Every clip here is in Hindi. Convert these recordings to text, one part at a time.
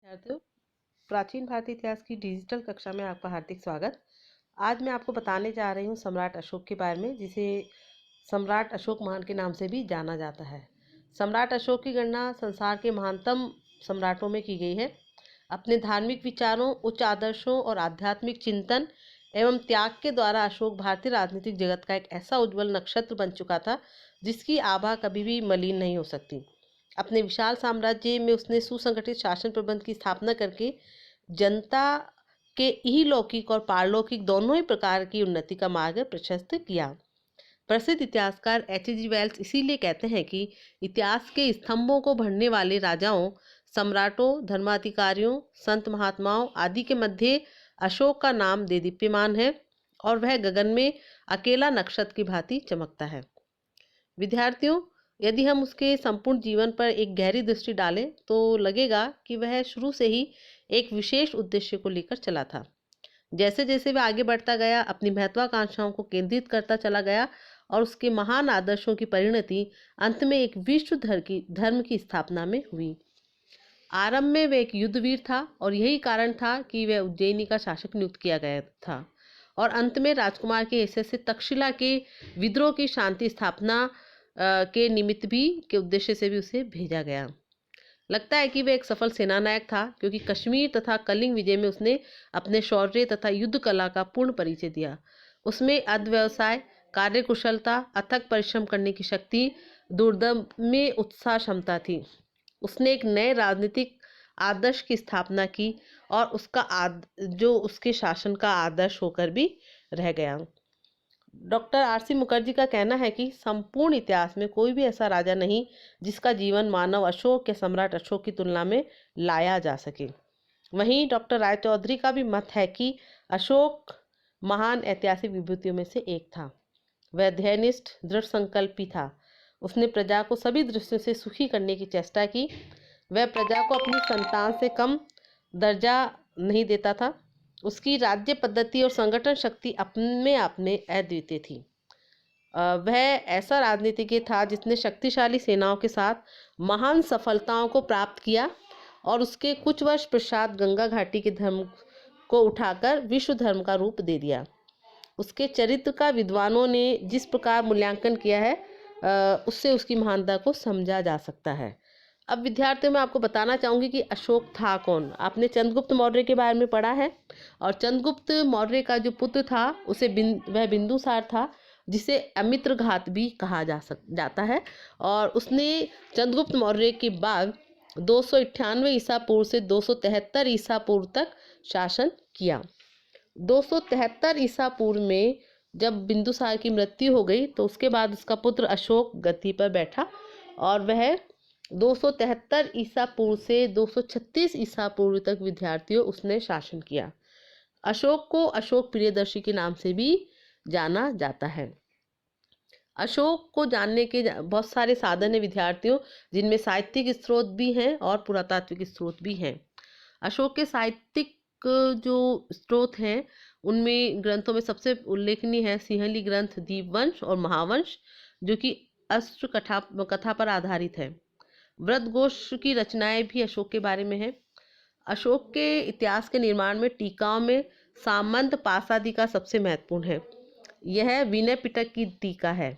विद्यार्थियों, प्राचीन भारतीय इतिहास की डिजिटल कक्षा में आपका हार्दिक स्वागत। आज मैं आपको बताने जा रही हूँ सम्राट अशोक के बारे में, जिसे सम्राट अशोक महान के नाम से भी जाना जाता है। सम्राट अशोक की गणना संसार के महानतम सम्राटों में की गई है। अपने धार्मिक विचारों, उच्च आदर्शों और आध्यात्मिक चिंतन एवं त्याग के द्वारा अशोक भारतीय राजनीतिक जगत का एक ऐसा उज्ज्वल नक्षत्र बन चुका था जिसकी आभा कभी भी मलिन नहीं हो सकती। अपने विशाल साम्राज्य में उसने सुसंगठित शासन प्रबंध की स्थापना करके जनता के इहलौकिक और पारलौकिक दोनों ही प्रकार की उन्नति का मार्ग प्रशस्त किया। प्रसिद्ध इतिहासकार H.G. वेल्स इसीलिए कहते हैं कि इतिहास के स्तंभों को भरने वाले राजाओं, सम्राटों, धर्माधिकारियों, संत महात्माओं आदि के मध्य अशोक का नाम देदीप्यमान है और वह गगन में अकेला नक्षत्र की भांति चमकता है। विद्यार्थियों, यदि हम उसके संपूर्ण जीवन पर एक गहरी दृष्टि डालें तो लगेगा कि वह शुरू से ही एक विशेष उद्देश्य को लेकर चला था। जैसे जैसे वह आगे बढ़ता गया, अपनी महत्वाकांक्षाओं को केंद्रित करता चला गया और उसके महान आदर्शों की परिणति अंत में एक विश्व धर्म की स्थापना में हुई। आरंभ में वह एक युद्धवीर था और यही कारण था कि वह उज्जैनी का शासक नियुक्त किया गया था और अंत में राजकुमार के हैसियत से तक्षशिला के विद्रोह की शांति स्थापना के निमित्त भी के उद्देश्य से भी उसे भेजा गया। लगता है कि वह एक सफल सेनानायक था, क्योंकि कश्मीर तथा कलिंग विजय में उसने अपने शौर्य तथा युद्ध कला का पूर्ण परिचय दिया। उसमें अध्यवसाय, कार्यकुशलता, अथक परिश्रम करने की शक्ति, दूरदर्शी उत्साह क्षमता थी। उसने एक नए राजनीतिक आदर्श की स्थापना की और जो उसके शासन का आदर्श होकर भी रह गया। Doctor R.C. मुखर्जी का कहना है कि संपूर्ण इतिहास में कोई भी ऐसा राजा नहीं जिसका जीवन मानव अशोक या सम्राट अशोक की तुलना में लाया जा सके। वहीं डॉक्टर राय चौधरी का भी मत है कि अशोक महान ऐतिहासिक विभूतियों में से एक था। वह ध्येयनिष्ठ, दृढ़ संकल्पी था। उसने प्रजा को सभी दृष्टियों से सुखी करने की चेष्टा की। वह प्रजा को अपनी संतान से कम दर्जा नहीं देता था। उसकी राज्य पद्धति और संगठन शक्ति अपने आप में अद्वितीय थी। वह ऐसा राजनीतिज्ञ था जिसने शक्तिशाली सेनाओं के साथ महान सफलताओं को प्राप्त किया और उसके कुछ वर्ष पश्चात गंगा घाटी के धर्म को उठाकर विश्व धर्म का रूप दे दिया। उसके चरित्र का विद्वानों ने जिस प्रकार मूल्यांकन किया है, उससे उसकी महानता को समझा जा सकता है। अब विद्यार्थियों, मैं आपको बताना चाहूँगी कि अशोक था कौन। आपने चंद्रगुप्त मौर्य के बारे में पढ़ा है और चंद्रगुप्त मौर्य का जो पुत्र था वह बिंदुसार था, जिसे अमित्रघात भी कहा जाता है। और उसने चंद्रगुप्त मौर्य के बाद 298 ईसा पूर्व से 273 ईसा पूर्व तक शासन किया। 273 ईसा पूर्व में जब बिंदुसार की मृत्यु हो गई तो उसके बाद उसका पुत्र अशोक गद्दी पर बैठा और वह 273 ईसा पूर्व से 236 ईसा पूर्व तक विद्यार्थियों उसने शासन किया। अशोक को अशोक प्रियदर्शी के नाम से भी जाना जाता है। अशोक को जानने के बहुत सारे साधन है विद्यार्थियों, जिनमें साहित्यिक स्रोत भी हैं और पुरातात्विक स्रोत भी हैं। अशोक के साहित्यिक जो स्रोत हैं उनमें ग्रंथों में सबसे उल्लेखनीय है सिंहली ग्रंथ दीपवंश और महावंश, जो कि अष्ट कथा पर आधारित है। व्रतघोष की रचनाएं भी अशोक के बारे में है। अशोक के इतिहास के निर्माण में टीकाओं में सामंत पासादि का सबसे महत्वपूर्ण है। यह विनय पिटक की टीका है।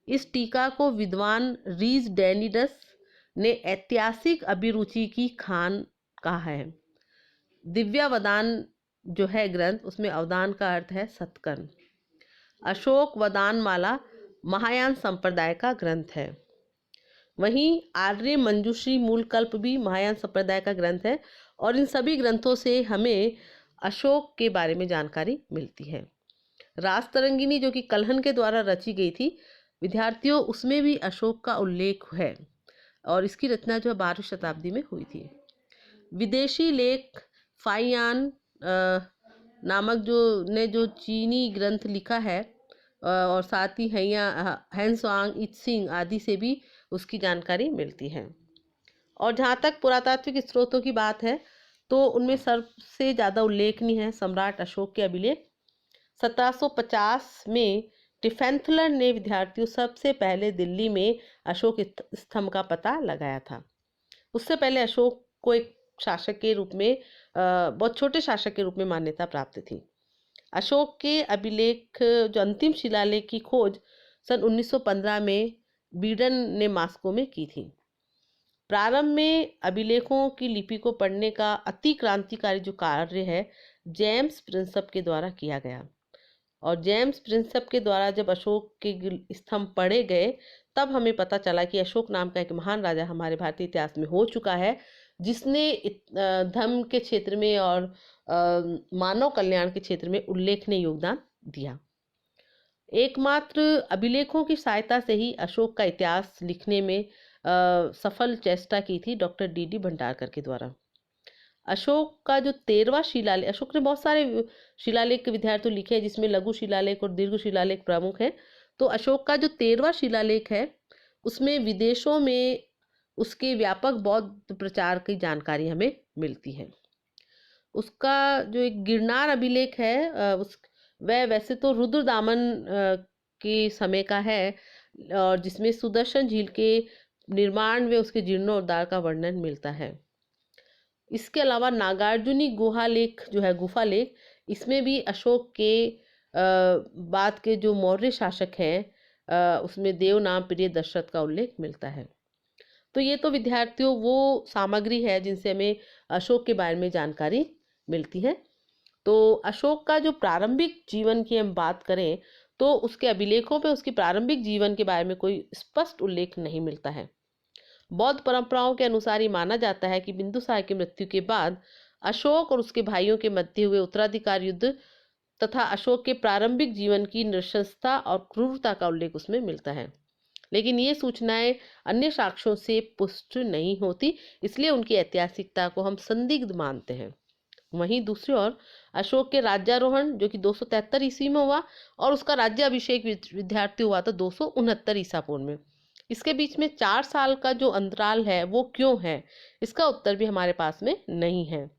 इस टीका को विद्वान रीज डेनिडस ने ऐतिहासिक अभिरुचि की खान कहा है। दिव्यावदान जो है ग्रंथ, उसमें अवदान का अर्थ है सत्कर्म। अशोक वदान माला महायान संप्रदाय का ग्रंथ है। वहीं आर्य मंजूश्री मूलकल्प भी महायान संप्रदाय का ग्रंथ है और इन सभी ग्रंथों से हमें अशोक के बारे में जानकारी मिलती है। राजतरंगिनी जो कि कल्हन के द्वारा रची गई थी विद्यार्थियों, उसमें भी अशोक का उल्लेख है और इसकी रचना जो है 12वीं शताब्दी में हुई थी। विदेशी लेख फाइयान नामक जो चीनी ग्रंथ लिखा है और साथ ही हैंसवांग इत्सिंग आदि से भी उसकी जानकारी मिलती है। और जहाँ तक पुरातात्विक स्रोतों की बात है तो उनमें सबसे ज़्यादा उल्लेखनीय है सम्राट अशोक के अभिलेख। 1750 में टिफेंथलर ने विद्यार्थियों सबसे पहले दिल्ली में अशोक स्तंभ का पता लगाया था। उससे पहले अशोक को एक शासक के रूप में बहुत छोटे शासक के रूप में मान्यता प्राप्त थी। अशोक के अभिलेख जो अंतिम शिलालेख की खोज सन 1915 में बीडन ने मॉस्को में की थी। प्रारंभ में अभिलेखों की लिपि को पढ़ने का अति क्रांतिकारी जो कार्य है जेम्स प्रिंसप के द्वारा किया गया। और जेम्स प्रिंसप के द्वारा जब अशोक के स्तंभ पढ़े गए तब हमें पता चला कि अशोक नाम का एक महान राजा हमारे भारतीय इतिहास में हो चुका है, जिसने धर्म के क्षेत्र में और मानव कल्याण के क्षेत्र में उल्लेखनीय योगदान दिया। एकमात्र अभिलेखों की सहायता से ही अशोक का इतिहास लिखने में सफल चेष्टा की थी डॉक्टर डी भंडारकर के द्वारा। अशोक का जो 13वां शिलालेख, अशोक ने बहुत सारे शिलालेख के विद्यार्थी लिखे हैं जिसमें लघु शिलालेख और दीर्घ शिलालेख प्रमुख हैं। तो अशोक का जो 13वां शिलालेख है उसमें विदेशों में उसके व्यापक बौद्ध प्रचार की जानकारी हमें मिलती है। उसका जो एक गिरनार अभिलेख है वह वैसे तो रुद्रदामन के समय का है और जिसमें सुदर्शन झील के निर्माण व उसके जीर्णोद्धार का वर्णन मिलता है। इसके अलावा नागार्जुनी गुहा लेख जो है गुफा लेख, इसमें भी अशोक के बाद के जो मौर्य शासक हैं उसमें देव नाम प्रिय दशरथ का उल्लेख मिलता है। तो ये तो विद्यार्थियों वो सामग्री है जिनसे हमें अशोक के बारे में जानकारी मिलती है। तो अशोक का जो प्रारंभिक जीवन की हम बात करें तो उसके अभिलेखों पे उसकी प्रारंभिक जीवन के बारे में कोई स्पष्ट उल्लेख नहीं मिलता है। बौद्ध परंपराओं के अनुसार ही माना जाता है कि बिंदुसार की मृत्यु के बाद अशोक और उसके भाइयों के मध्य हुए उत्तराधिकार युद्ध तथा अशोक के प्रारंभिक जीवन की नृशंसता और क्रूरता का उल्लेख उसमें मिलता है, लेकिन ये सूचनाएं अन्य साक्ष्यों से पुष्ट नहीं होती, इसलिए उनकी ऐतिहासिकता को हम संदिग्ध मानते हैं। वहीं दूसरी ओर अशोक के राज्यारोहण जो कि 273 ईस्वी में हुआ और उसका राज्याभिषेक विद्यार्थी हुआ था 269 ईसा पूर्व में। इसके बीच में 4 साल का जो अंतराल है वो क्यों है, इसका उत्तर भी हमारे पास में नहीं है।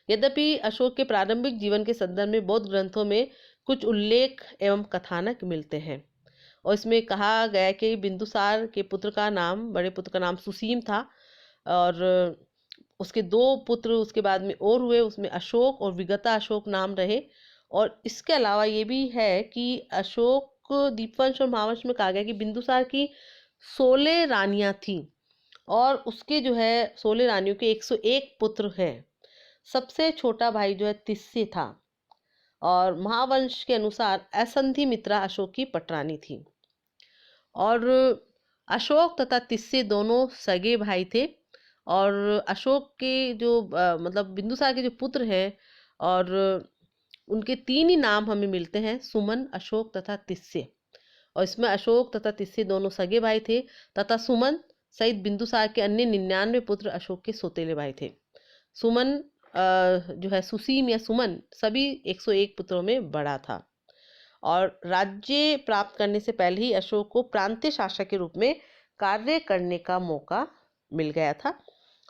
यद्यपि अशोक के प्रारंभिक जीवन के संदर्भ में बौद्ध ग्रंथों में कुछ उल्लेख एवं कथानक मिलते हैं और इसमें कहा गया कि बिंदुसार के पुत्र का नाम, बड़े पुत्र का नाम सुसीम था और उसके 2 पुत्र उसके बाद में और हुए, उसमें अशोक और विगता अशोक नाम रहे। और इसके अलावा ये भी है कि अशोक दीपवंश और महावंश में कहा गया कि बिंदुसार की 16 रानियां थीं और उसके जो है 16 रानियों के 101 पुत्र हैं। सबसे छोटा भाई जो है तिस्से था और महावंश के अनुसार असंधि मित्रा अशोक की पटरानी थी। और अशोक तथा तिस्से दोनों सगे भाई थे और अशोक के जो मतलब बिंदुसार के जो पुत्र हैं और उनके 3 ही नाम हमें मिलते हैं, सुमन, अशोक तथा तिस्से। और इसमें अशोक तथा तिस्से दोनों सगे भाई थे तथा सुमन सहित बिंदुसार के अन्य 99 पुत्र अशोक के सौतेले भाई थे। सुमन जो है सुसीम या सुमन सभी 101 पुत्रों में बड़ा था और राज्य प्राप्त करने से पहले ही अशोक को प्रांतीय शासक के रूप में कार्य करने का मौका मिल गया था।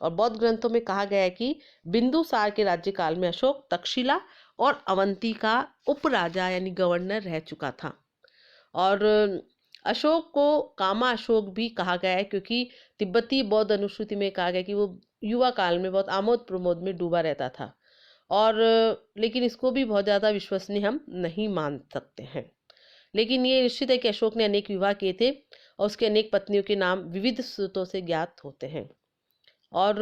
और बौद्ध ग्रंथों में कहा गया है कि बिंदुसार के राज्यकाल में अशोक तक्षशिला और अवंती का उपराजा यानी गवर्नर रह चुका था। और अशोक को कामा अशोक भी कहा गया है क्योंकि तिब्बती बौद्ध अनुश्रुति में कहा गया कि वो युवा काल में बहुत आमोद प्रमोद में डूबा रहता था और लेकिन इसको भी बहुत ज़्यादा विश्वसनीय हम नहीं मान सकते हैं। लेकिन ये निश्चित है कि अशोक ने अनेक विवाह किए थे और उसके अनेक पत्नियों के नाम विविध स्रोतों से ज्ञात होते हैं। और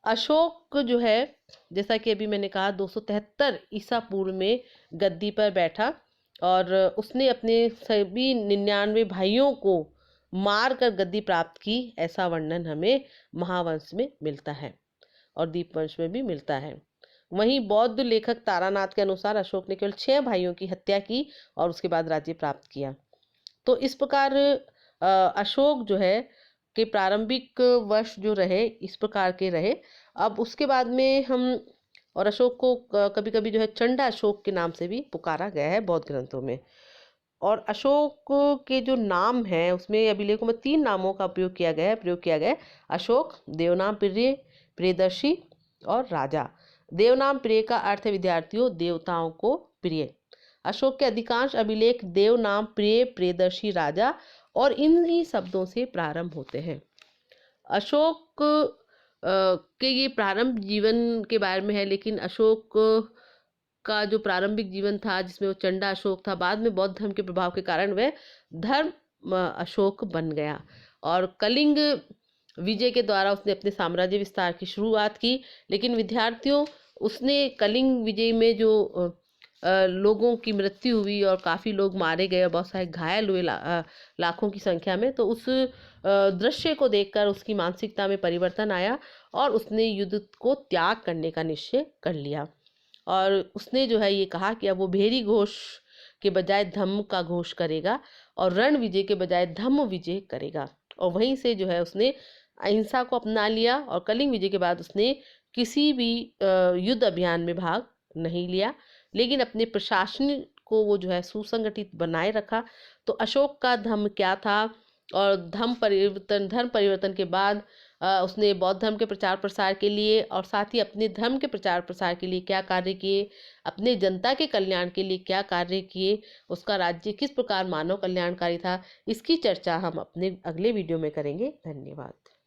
अशोक जो है जैसा कि अभी मैंने कहा 273 ईसा पूर्व में गद्दी पर बैठा और उसने अपने सभी 99 भाइयों को मार कर गद्दी प्राप्त की, ऐसा वर्णन हमें महावंश में मिलता है और दीपवंश में भी मिलता है। वहीं बौद्ध लेखक तारानाथ के अनुसार अशोक ने केवल 6 भाइयों की हत्या की और उसके बाद राज्य प्राप्त किया। तो इस प्रकार अशोक जो है के प्रारंभिक वर्ष जो रहे इस प्रकार के रहे। अब उसके बाद में हम और अशोक को कभी कभी जो है चंडा अशोक के नाम से भी पुकारा गया है बौद्ध ग्रंथों में। और अशोक के जो नाम हैं उसमें अभिलेखों में 3 नामों का प्रयोग किया है। अशोक, देवनाम प्रिय, प्रियदर्शी और राजा। देवनाम प्रिय का अर्थ है विद्यार्थियों देवताओं को प्रिय। अशोक के अधिकांश अभिलेख देवनाम प्रिय, प्रियदर्शी, राजा और इन ही शब्दों से प्रारंभ होते हैं। अशोक के ये प्रारंभ जीवन के बारे में है, लेकिन अशोक का जो प्रारंभिक जीवन था जिसमें वो चंडा अशोक था, बाद में बौद्ध धर्म के प्रभाव के कारण वह धर्म अशोक बन गया। और कलिंग विजय के द्वारा उसने अपने साम्राज्य विस्तार की शुरुआत की। लेकिन विद्यार्थियों, उसने कलिंग विजय में जो लोगों की मृत्यु हुई और काफ़ी लोग मारे गए और बहुत सारे घायल हुए, लाखों की संख्या में, तो उस दृश्य को देखकर उसकी मानसिकता में परिवर्तन आया और उसने युद्ध को त्याग करने का निश्चय कर लिया। और उसने जो है ये कहा कि अब वो भेरी घोष के बजाय धम्म का घोष करेगा और रण विजय के बजाय धम्म विजय करेगा। और वहीं से जो है उसने अहिंसा को अपना लिया और कलिंग विजय के बाद उसने किसी भी युद्ध अभियान में भाग नहीं लिया, लेकिन अपने प्रशासन को वो जो है सुसंगठित बनाए रखा। तो अशोक का धम्म क्या था और धर्म परिवर्तन के बाद उसने बौद्ध धर्म के प्रचार प्रसार के लिए और साथ ही अपने धर्म के प्रचार प्रसार के लिए क्या कार्य किए, अपने जनता के कल्याण के लिए क्या कार्य किए, उसका राज्य किस प्रकार मानव कल्याणकारी था, इसकी चर्चा हम अपने अगले वीडियो में करेंगे। धन्यवाद।